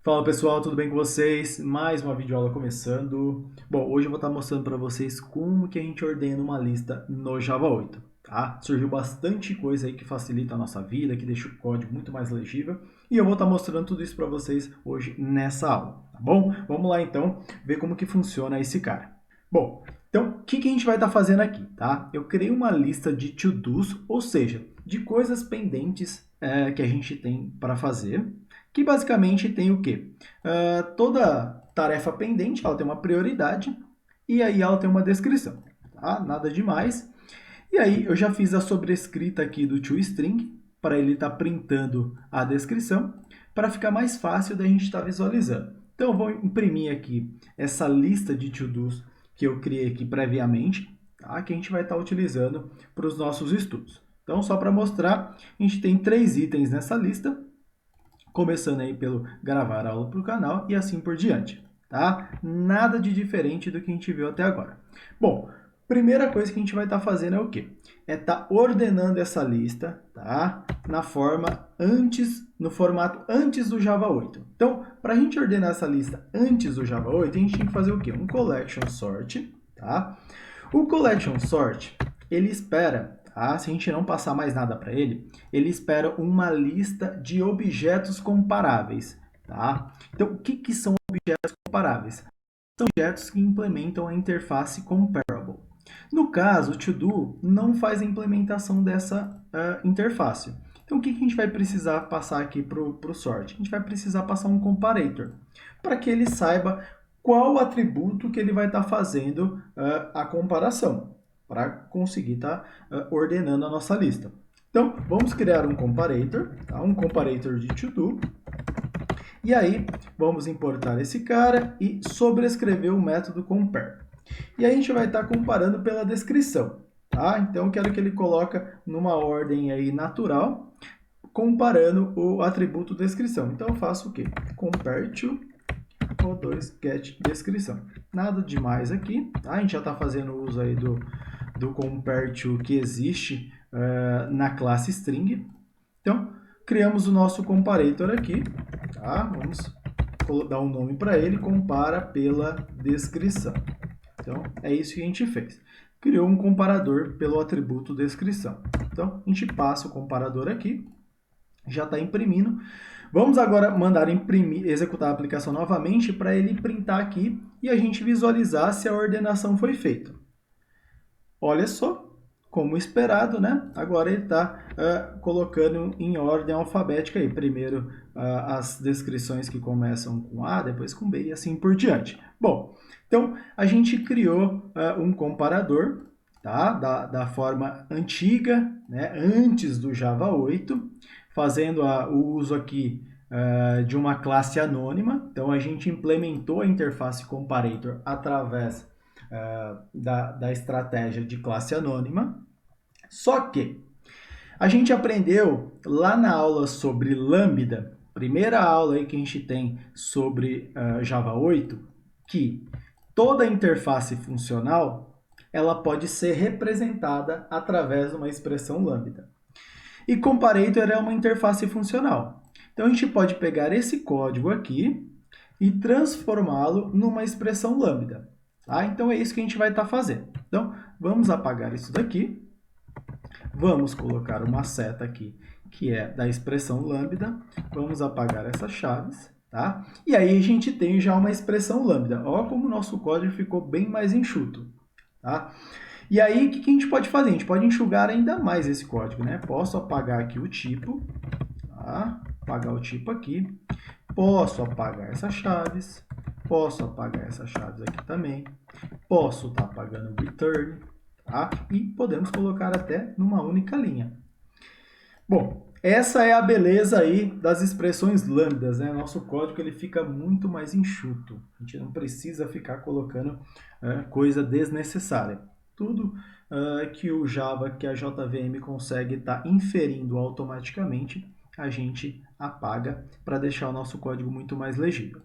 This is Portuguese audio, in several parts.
Fala pessoal, tudo bem com vocês? Mais uma videoaula começando. Bom, hoje eu vou estar mostrando para vocês como que a gente ordena uma lista no Java 8, tá? Surgiu bastante coisa aí que facilita a nossa vida, que deixa o código muito mais legível, e eu vou estar mostrando tudo isso para vocês hoje nessa aula, tá bom? Vamos lá então ver como que funciona esse cara. Bom, então o que a gente vai estar fazendo aqui, tá? Eu criei uma lista de to-dos, ou seja, de coisas pendentes que a gente tem para fazer, que basicamente tem o quê? Toda tarefa pendente, ela tem uma prioridade, e aí ela tem uma descrição, tá? Nada demais. E aí eu já fiz a sobrescrita aqui do toString, para ele estar printando a descrição, para ficar mais fácil da gente estar visualizando. Então eu vou imprimir aqui essa lista de to-dos que eu criei aqui previamente, tá? Que a gente vai estar utilizando para os nossos estudos. Então, só para mostrar, a gente tem 3 itens nessa lista, começando aí pelo gravar aula para o canal e assim por diante, tá? Nada de diferente do que a gente viu até agora. Bom, primeira coisa que a gente vai estar fazendo é o quê? É estar ordenando essa lista, tá? No formato antes do Java 8. Então, para a gente ordenar essa lista antes do Java 8, a gente tem que fazer o quê? Um collection sort, tá? O collection sort, ele espera, tá? Se a gente não passar mais nada para ele, ele espera uma lista de objetos comparáveis, tá? Então, o que são objetos comparáveis? São objetos que implementam a interface comparable. No caso, o to-do não faz a implementação dessa interface. Então, o que a gente vai precisar passar aqui para o sort? A gente vai precisar passar um comparator, para que ele saiba qual atributo que ele vai estar fazendo a comparação, para conseguir estar ordenando a nossa lista. Então, vamos criar um comparator, tá? Um comparator de to-do. E aí, vamos importar esse cara e sobrescrever o método compare. E aí a gente vai estar comparando pela descrição, tá? Então, eu quero que ele coloque numa ordem aí natural, comparando o atributo descrição. Então, eu faço o quê? Compare to o2 get descrição. Nada demais aqui, tá? A gente já está fazendo uso aí do compare to que existe na classe string. Então, criamos o nosso comparator aqui, tá? Vamos dar um nome para ele, compara pela descrição. Então, é isso que a gente fez. Criou um comparador pelo atributo descrição. Então, a gente passa o comparador aqui, já está imprimindo. Vamos agora mandar imprimir, executar a aplicação novamente para ele printar aqui e a gente visualizar se a ordenação foi feita. Olha só, como esperado, né? Agora ele está colocando em ordem alfabética aí. Primeiro as descrições que começam com A, depois com B e assim por diante. Bom, então a gente criou um comparador, tá? Da forma antiga, né? Antes do Java 8, fazendo o uso aqui de uma classe anônima. Então a gente implementou a interface comparator através da estratégia de classe anônima. Só que a gente aprendeu lá na aula sobre Lambda, primeira aula aí que a gente tem sobre Java 8, que toda interface funcional ela pode ser representada através de uma expressão Lambda. E comparator é uma interface funcional. Então a gente pode pegar esse código aqui e transformá-lo numa expressão Lambda. Tá? Então é isso que a gente vai estar fazendo. Então vamos apagar isso daqui. Vamos colocar uma seta aqui, que é da expressão lambda. Vamos apagar essas chaves, tá? E aí a gente tem já uma expressão lambda. Olha como o nosso código ficou bem mais enxuto, tá? E aí, o que a gente pode fazer? A gente pode enxugar ainda mais esse código, né? Posso apagar aqui o tipo, tá? Apagar o tipo aqui. Posso apagar essas chaves. Posso apagar essas chaves aqui também. Posso estar apagando o return. Tá? E podemos colocar até numa única linha. Bom, essa é a beleza aí das expressões lambdas, né? Nosso código ele fica muito mais enxuto. A gente não precisa ficar colocando coisa desnecessária. Tudo que o Java, que a JVM consegue estar inferindo automaticamente, a gente apaga para deixar o nosso código muito mais legível.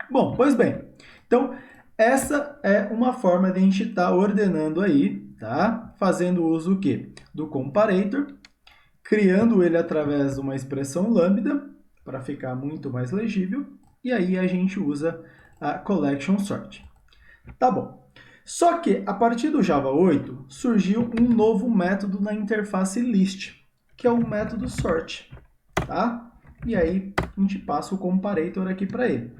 Bom, pois bem, então essa é uma forma de a gente estar ordenando aí, tá? Fazendo uso o quê? Do comparator, criando ele através de uma expressão lambda, para ficar muito mais legível, e aí a gente usa a collection sort. Tá bom. Só que, a partir do Java 8, surgiu um novo método na interface list, que é o método sort, tá? E aí, a gente passa o comparator aqui para ele.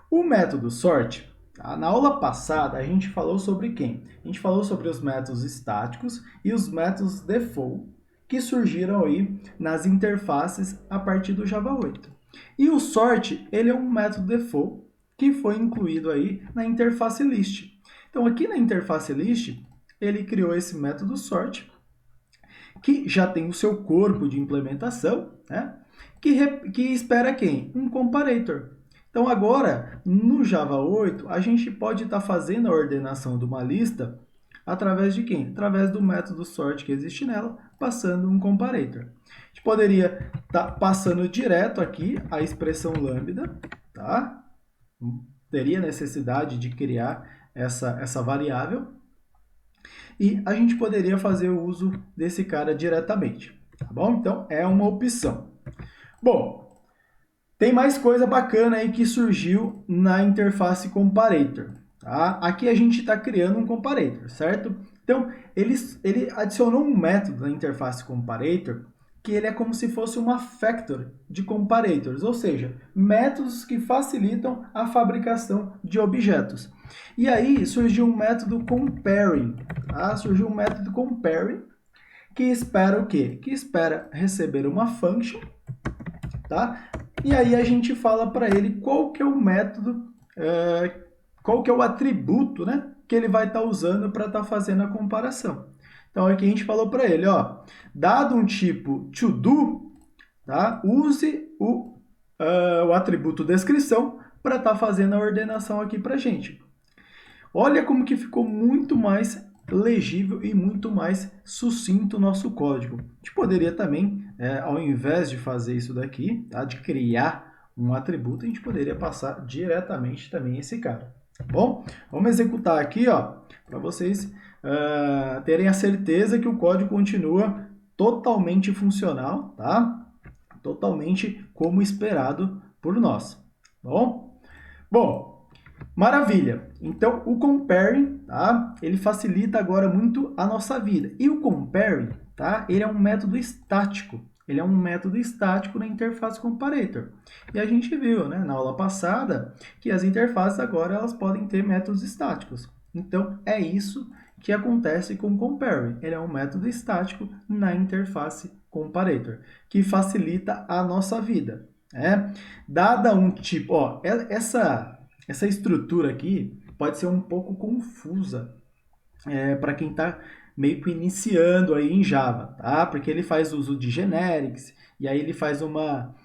O método sort, tá? Na aula passada, a gente falou sobre quem? A gente falou sobre os métodos estáticos e os métodos default, que surgiram aí nas interfaces a partir do Java 8. E o sort, ele é um método default que foi incluído aí na interface list. Então, aqui na interface list, ele criou esse método sort, que já tem o seu corpo de implementação, né? Que espera quem? Um comparator. Então, agora, no Java 8, a gente pode estar fazendo a ordenação de uma lista através de quem? Através do método sort que existe nela, passando um comparator. A gente poderia estar passando direto aqui a expressão lambda, tá? Teria necessidade de criar essa variável, e a gente poderia fazer o uso desse cara diretamente, tá bom? Então, é uma opção. Bom, tem mais coisa bacana aí que surgiu na interface comparator, tá? Aqui a gente está criando um comparator, certo? Então, ele adicionou um método na interface comparator que ele é como se fosse uma factory de comparators, ou seja, métodos que facilitam a fabricação de objetos. E aí surgiu um método comparing, tá? Surgiu um método comparing que espera o quê? Que espera receber uma function, tá? E aí a gente fala para ele qual que é o método, qual que é o atributo, né, que ele vai estar usando para estar fazendo a comparação. Então aqui a gente falou para ele, ó, dado um tipo to-do, tá? Use o atributo descrição para estar fazendo a ordenação aqui para a gente. Olha como que ficou muito mais legível e muito mais sucinto o nosso código. A gente poderia também, ao invés de fazer isso daqui, tá, de criar um atributo, a gente poderia passar diretamente também esse cara. Tá bom? Vamos executar aqui, ó, para vocês terem a certeza que o código continua totalmente funcional, tá? Totalmente como esperado por nós. Tá bom? Bom, maravilha! Então, o comparing, tá? Ele facilita agora muito a nossa vida. E o comparing, tá? Ele é um método estático. Ele é um método estático na interface comparator. E a gente viu, né, na aula passada, que as interfaces agora elas podem ter métodos estáticos. Então, é isso que acontece com o comparing. Ele é um método estático na interface comparator, que facilita a nossa vida. Dada um tipo, ó, essa estrutura aqui pode ser um pouco confusa para quem está meio que iniciando aí em Java, tá? Porque ele faz uso de generics e aí ele faz uma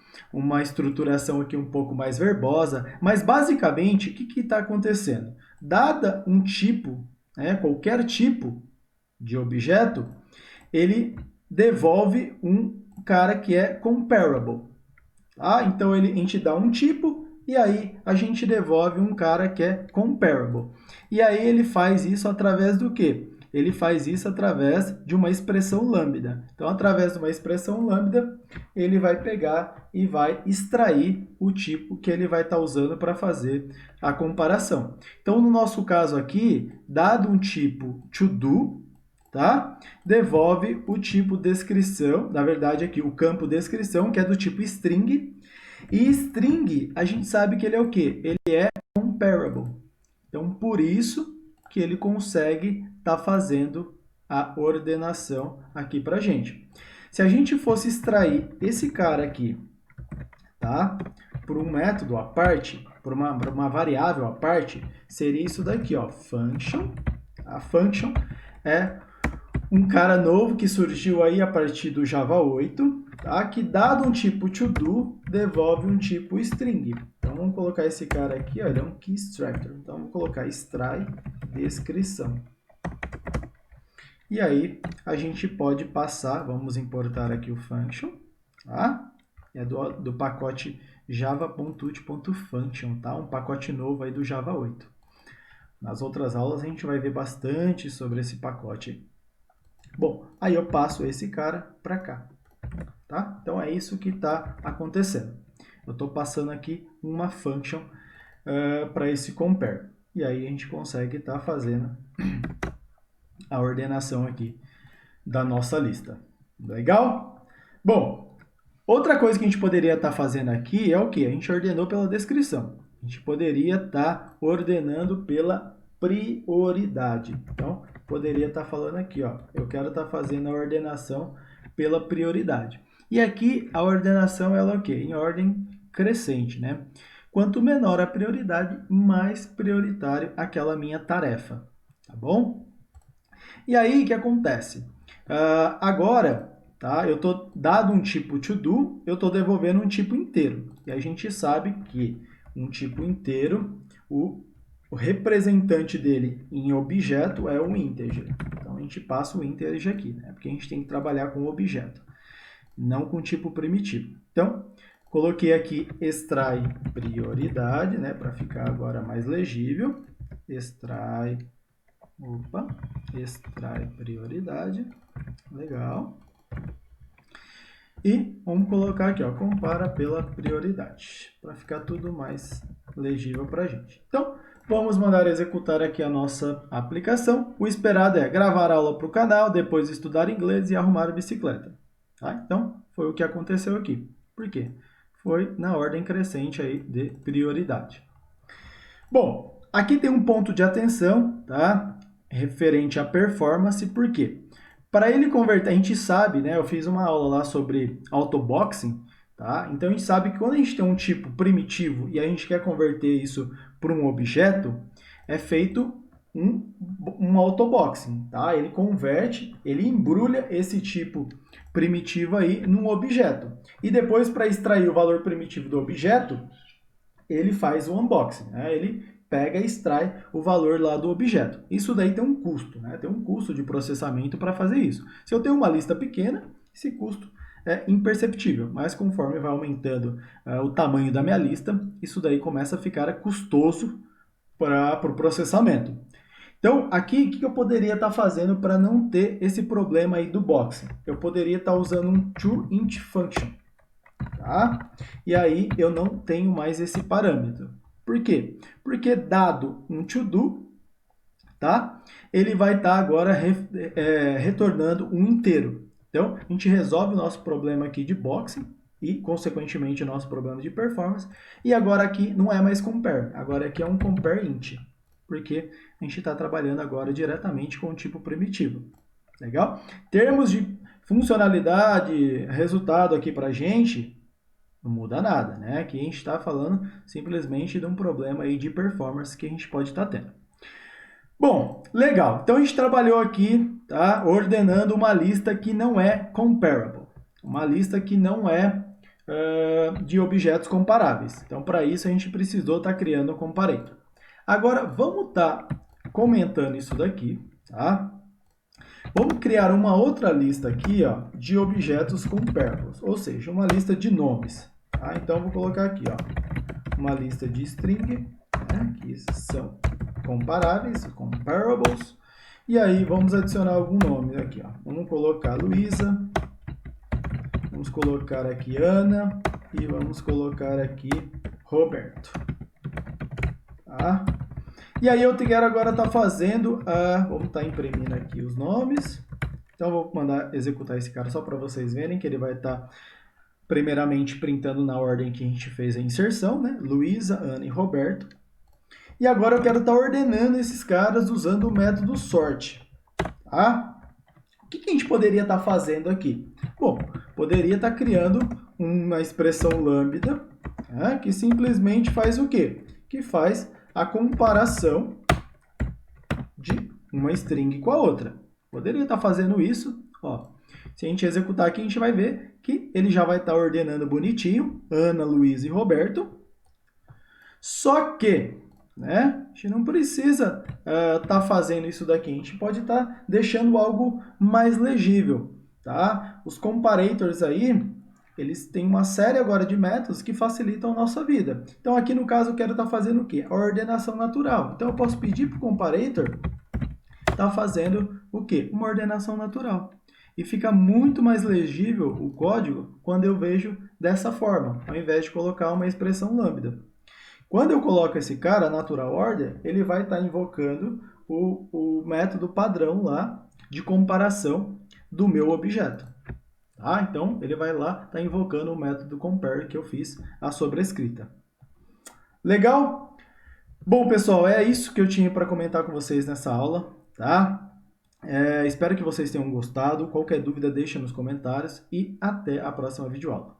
estruturação aqui um pouco mais verbosa, mas basicamente o que está acontecendo? Dada um tipo, qualquer tipo de objeto, ele devolve um cara que é comparable. Tá? Então a gente dá um tipo e aí a gente devolve um cara que é comparable. E aí ele faz isso através do quê? Ele faz isso através de uma expressão lambda. Então, através de uma expressão lambda, ele vai pegar e vai extrair o tipo que ele vai estar usando para fazer a comparação. Então, no nosso caso aqui, dado um tipo to-do, tá? Devolve o tipo descrição, na verdade aqui o campo descrição, que é do tipo string. E string, a gente sabe que ele é o quê? Ele é comparable. Então, por isso que ele consegue estar fazendo a ordenação aqui para a gente. Se a gente fosse extrair esse cara aqui, tá? Por um método à parte, por uma variável à parte, seria isso daqui, ó, function. A function é um cara novo que surgiu aí a partir do Java 8, tá? Que dado um tipo to-do, devolve um tipo string. Então, vamos colocar esse cara aqui, ó, ele é um key extractor. Então, vamos colocar extrai descrição. E aí, a gente pode passar, vamos importar aqui o function, tá? É do pacote java.ut.function, tá? Um pacote novo aí do Java 8. Nas outras aulas, a gente vai ver bastante sobre esse pacote. Bom, aí eu passo esse cara para cá, tá? Então, é isso que está acontecendo. eu estou passando aqui uma function para esse compare. E aí a gente consegue estar fazendo a ordenação aqui da nossa lista. Legal? Bom, outra coisa que a gente poderia estar fazendo aqui é o que? A gente ordenou pela descrição. A gente poderia estar ordenando pela prioridade. Então, poderia estar falando aqui, ó, eu quero estar fazendo a ordenação pela prioridade. E aqui a ordenação ela é o quê? Em ordem crescente, né? Quanto menor a prioridade, mais prioritário aquela minha tarefa, tá bom? E aí, o que acontece? Agora, tá? Eu estou dado um tipo to do, eu estou devolvendo um tipo inteiro. E a gente sabe que um tipo inteiro, o representante dele em objeto é um integer. Então, a gente passa o integer aqui, né? Porque a gente tem que trabalhar com o objeto, não com tipo primitivo. Então, coloquei aqui extrai prioridade, né? Para ficar agora mais legível. Extrai prioridade. Legal. E vamos colocar aqui, ó, compara pela prioridade, para ficar tudo mais legível para a gente. Então, vamos mandar executar aqui a nossa aplicação. O esperado é gravar aula para o canal, depois estudar inglês e arrumar a bicicleta. Tá? Então, foi o que aconteceu aqui. Por quê? Foi na ordem crescente aí de prioridade. Bom, aqui tem um ponto de atenção, tá? Referente à performance, por quê? Para ele converter, a gente sabe, né? Eu fiz uma aula lá sobre autoboxing, tá? Então a gente sabe que quando a gente tem um tipo primitivo e a gente quer converter isso para um objeto, é feito um autoboxing, tá? Ele converte, ele embrulha esse tipo primitivo aí num objeto. E depois, para extrair o valor primitivo do objeto, ele faz o unboxing, né? Ele pega e extrai o valor lá do objeto. Isso daí tem um custo, né? Tem um custo de processamento para fazer isso. Se eu tenho uma lista pequena, esse custo é imperceptível, mas conforme vai aumentando o tamanho da minha lista, isso daí começa a ficar custoso para o processamento. Então, aqui, o que eu poderia estar fazendo para não ter esse problema aí do boxing? Eu poderia estar usando um toInt function, tá? E aí eu não tenho mais esse parâmetro. Por quê? Porque dado um to-do, tá? Ele vai estar agora retornando um inteiro. Então, a gente resolve o nosso problema aqui de boxing e, consequentemente, o nosso problema de performance. E agora aqui não é mais compare, agora aqui é um compare int, porque a gente está trabalhando agora diretamente com o tipo primitivo. Legal? Termos de funcionalidade, resultado aqui para a gente, não muda nada, né? Aqui a gente está falando simplesmente de um problema aí de performance que a gente pode estar tendo. Bom, legal. Então a gente trabalhou aqui, tá? Ordenando uma lista que não é comparable. Uma lista que não é de objetos comparáveis. Então, para isso, a gente precisou estar criando um comparator. Agora, vamos estar comentando isso daqui, tá? Vamos criar uma outra lista aqui, ó, de objetos comparables, ou seja, uma lista de nomes. Tá? Então, vou colocar aqui, ó, uma lista de string, né, que são comparáveis, comparables, e aí vamos adicionar algum nome aqui, ó. Vamos colocar Luísa, vamos colocar aqui Ana e vamos colocar aqui Roberto. Tá? E aí eu quero agora estar fazendo, vamos estar imprimindo aqui os nomes. Então, eu vou mandar executar esse cara só para vocês verem que ele vai estar, primeiramente, printando na ordem que a gente fez a inserção, né? Luísa, Ana e Roberto. E agora eu quero estar ordenando esses caras usando o método sort. Tá? O que a gente poderia estar fazendo aqui? Bom, poderia estar criando uma expressão lambda, né, que simplesmente faz o quê? Que faz a comparação de uma string com a outra. Poderia estar fazendo isso, ó. Se a gente executar aqui, a gente vai ver que ele já vai estar ordenando bonitinho, Ana, Luísa e Roberto. Só que, né, a gente não precisa estar fazendo isso daqui, a gente pode estar deixando algo mais legível, tá? Os comparators aí, eles têm uma série agora de métodos que facilitam a nossa vida. Então, aqui no caso, eu quero estar fazendo o quê? A ordenação natural. Então, eu posso pedir para o comparator estar fazendo o quê? Uma ordenação natural. E fica muito mais legível o código quando eu vejo dessa forma, ao invés de colocar uma expressão lambda. Quando eu coloco esse cara, natural order, ele vai estar invocando o método padrão lá de comparação do meu objeto. Tá? Então, ele vai lá estar invocando o método compare que eu fiz a sobrescrita. Legal? Bom, pessoal, é isso que eu tinha para comentar com vocês nessa aula, tá? Espero que vocês tenham gostado. Qualquer dúvida, deixa nos comentários e até a próxima videoaula.